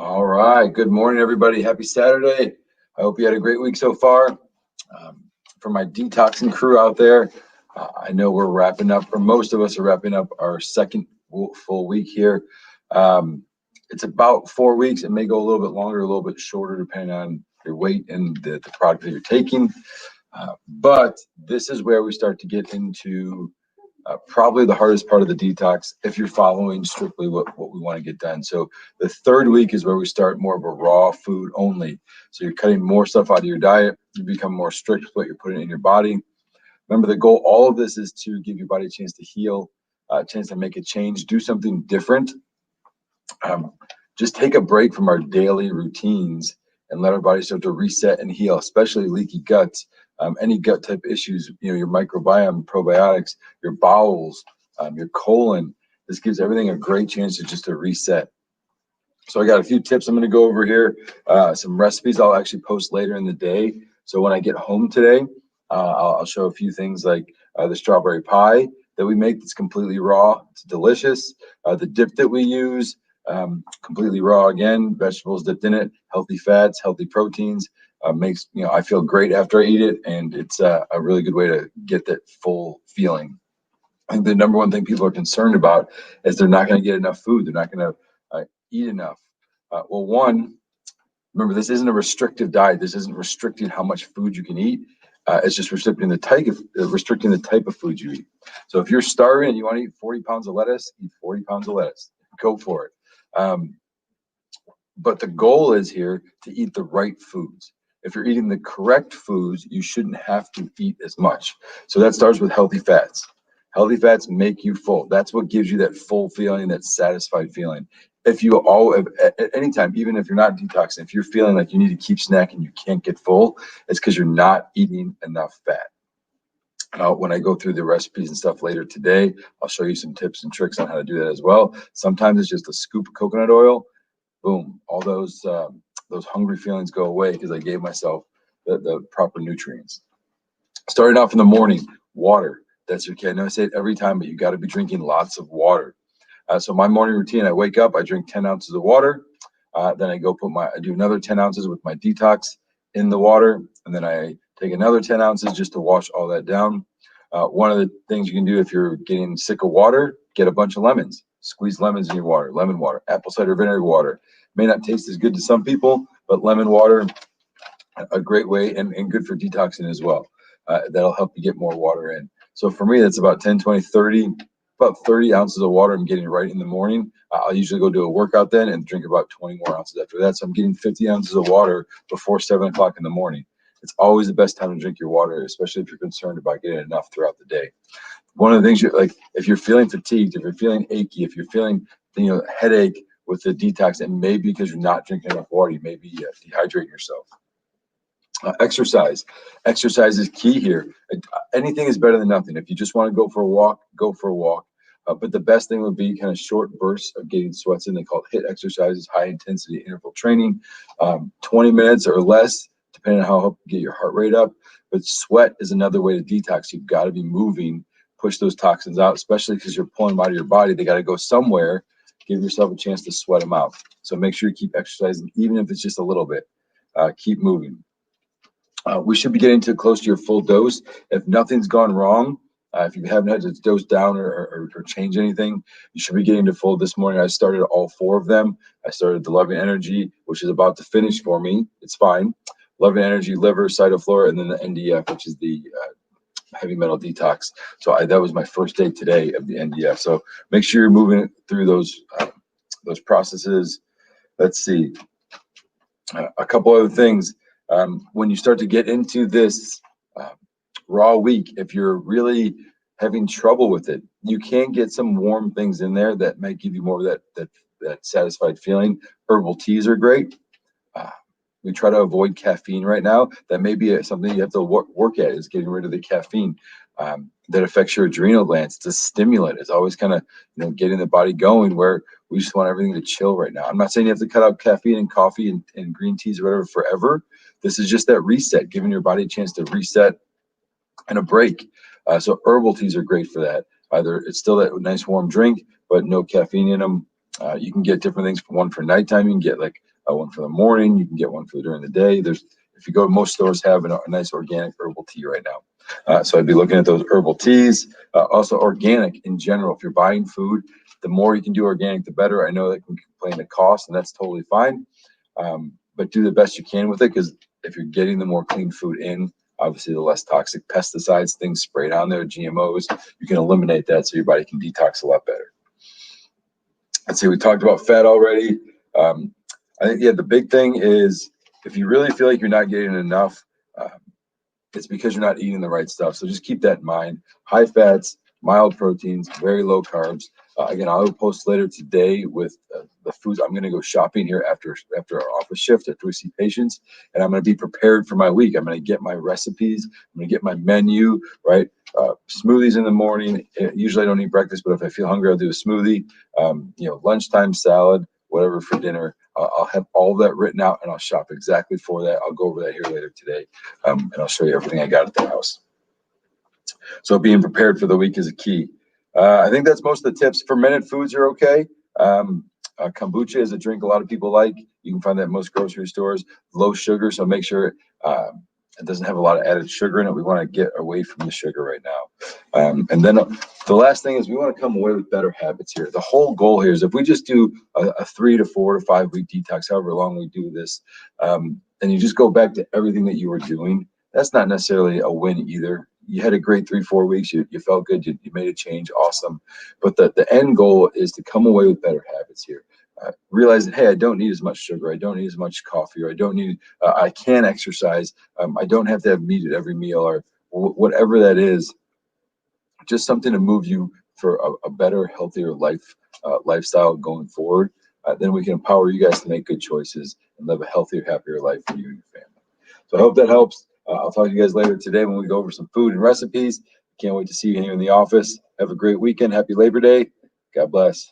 All right. Good morning, everybody. Happy Saturday. I hope you had a great week so far. For my detoxing crew out there, I know we're wrapping up, or most of us are wrapping up our second full week here. It's about 4 weeks. It may go a little bit longer, a little bit shorter, depending on your weight and the product that you're taking. But this is where we start to get into probably the hardest part of the detox if you're following strictly what we want to get done. So the third week is where we start more of a raw food only. So you're cutting more stuff out of your diet. You become more strict with what you're putting in your body. Remember, the goal, all of this is to give your body a chance to heal, a chance to make a change, do something different. Just take a break from our daily routines and let our body start to reset and heal, especially leaky guts, any gut type issues, your microbiome, probiotics, your bowels, your colon. This gives everything a great chance to reset. So I got a few tips I'm going to go over here, some recipes I'll actually post later in the day. So when I get home today, I'll show a few things like the strawberry pie that we make that's completely raw. It's delicious. The dip that we use, completely raw again, vegetables dipped in it, healthy fats, healthy proteins. Makes I feel great after I eat it, and it's a really good way to get that full feeling. I think the number one thing people are concerned about is they're not going to get enough food. They're not going to eat enough. Well, one, remember, this isn't a restrictive diet. This isn't restricting how much food you can eat. It's just restricting the type of food you eat. So if you're starving and you want to eat 40 pounds of lettuce, eat 40 pounds of lettuce. Go for it. But the goal is here to eat the right foods. If you're eating the correct foods, you shouldn't have to eat as much. So that starts with healthy fats. Healthy fats make you full. That's what gives you that full feeling, that satisfied feeling. If you at any time, even if you're not detoxing, if you're feeling like you need to keep snacking, you can't get full, it's because you're not eating enough fat. When I go through the recipes and stuff later today, I'll show you some tips and tricks on how to do that as well. Sometimes it's just a scoop of coconut oil. Boom, all those hungry feelings go away because I gave myself the proper nutrients. Starting off in the morning, water. That's okay. I know I say it every time, but you got to be drinking lots of water. So my morning routine, I wake up, I drink 10 ounces of water. Then I go I do another 10 ounces with my detox in the water. And then I take another 10 ounces just to wash all that down. One of the things you can do if you're getting sick of water, get a bunch of lemons. Squeeze lemons in your water, lemon water, apple cider vinegar water. May not taste as good to some people, but lemon water, a great way and good for detoxing as well. That'll help you get more water in. So for me, that's about 10, 20, 30, about 30 ounces of water I'm getting right in the morning. I'll usually go do a workout then and drink about 20 more ounces after that. So I'm getting 50 ounces of water before 7 o'clock in the morning. It's always the best time to drink your water, especially if you're concerned about getting enough throughout the day. One of the things if you're feeling fatigued, if you're feeling achy, if you're feeling, headache with the detox, and maybe because you're not drinking enough water, you may be dehydrating yourself. Exercise is key here. Anything is better than nothing. If you just want to go for a walk, go for a walk. But the best thing would be kind of short bursts of getting sweats in. They call it HIIT exercises, high intensity interval training, 20 minutes or less, depending on how you get your heart rate up. But sweat is another way to detox. You've got to be moving, push those toxins out, especially because you're pulling them out of your body. They got to go somewhere. Give yourself a chance to sweat them out. So make sure you keep exercising, even if it's just a little bit. Keep moving. We should be getting close to your full dose. If nothing's gone wrong, if you haven't had to dose down or change anything, you should be getting to full. This morning, I started all 4 of them. I started the Loving Energy, which is about to finish for me. It's fine. Loving Energy, liver, cytoflora, and then the NDF, which is the heavy metal detox. So that was my first day today of the NDF. So make sure you're moving through those processes. Let's see. A couple other things. When you start to get into this raw week, if you're really having trouble with it, you can get some warm things in there that might give you more of that satisfied feeling. Herbal teas are great. We try to avoid caffeine right now. That may be something you have to work at, is getting rid of the caffeine that affects your adrenal glands. It's a stimulant. It's always kind of getting the body going, where we just want everything to chill right now. I'm not saying you have to cut out caffeine and coffee and green teas or whatever forever. This is just that reset, giving your body a chance to reset and a break. So herbal teas are great for that. Either it's still that nice warm drink, but no caffeine in them. You can get different things. One for nighttime, you can get like one for the morning. You can get one for during the day. If you go, most stores have a nice organic herbal tea right now. So I'd be looking at those herbal teas. Also organic in general. If you're buying food, the more you can do organic, the better. I know that can complain the cost, and that's totally fine. But do the best you can with it, because if you're getting the more clean food in, obviously the less toxic pesticides, things sprayed on there, GMOs, you can eliminate that so your body can detox a lot better. Let's see, we talked about fat already. I think, yeah, the big thing is if you really feel like you're not getting enough, it's because you're not eating the right stuff. So just keep that in mind. High fats, mild proteins, very low carbs. Again, I'll post later today with the foods. I'm going to go shopping here after our office shift, after we see patients, and I'm going to be prepared for my week. I'm going to get my recipes. I'm going to get my menu, right? Smoothies in the morning. Usually I don't eat breakfast, but if I feel hungry, I'll do a smoothie. Lunchtime salad, whatever for dinner. I'll have all of that written out, and I'll shop exactly for that. I'll go over that here later today, and I'll show you everything I got at the house. So being prepared for the week is a key. I think that's most of the tips. Fermented foods are okay. Kombucha is a drink a lot of people like. You can find that in most grocery stores. Low sugar, so make sure it doesn't have a lot of added sugar in it. We want to get away from the sugar right now. And then the last thing is we want to come away with better habits here. The whole goal here is if we just do a 3 to 4 to 5 week detox, however long we do this, and you just go back to everything that you were doing, that's not necessarily a win either. You had a great 3-4 weeks. You felt good. You made a change. Awesome. But the end goal is to come away with better habits here. Realize that, hey, I don't need as much sugar. I don't need as much coffee, or I don't need, I can exercise. I don't have to have meat at every meal, or whatever that is. Just something to move you for a better, healthier lifestyle going forward. Then we can empower you guys to make good choices and live a healthier, happier life for you and your family. So I hope that helps. I'll talk to you guys later today when we go over some food and recipes. Can't wait to see you here in the office. Have a great weekend. Happy Labor Day. God bless.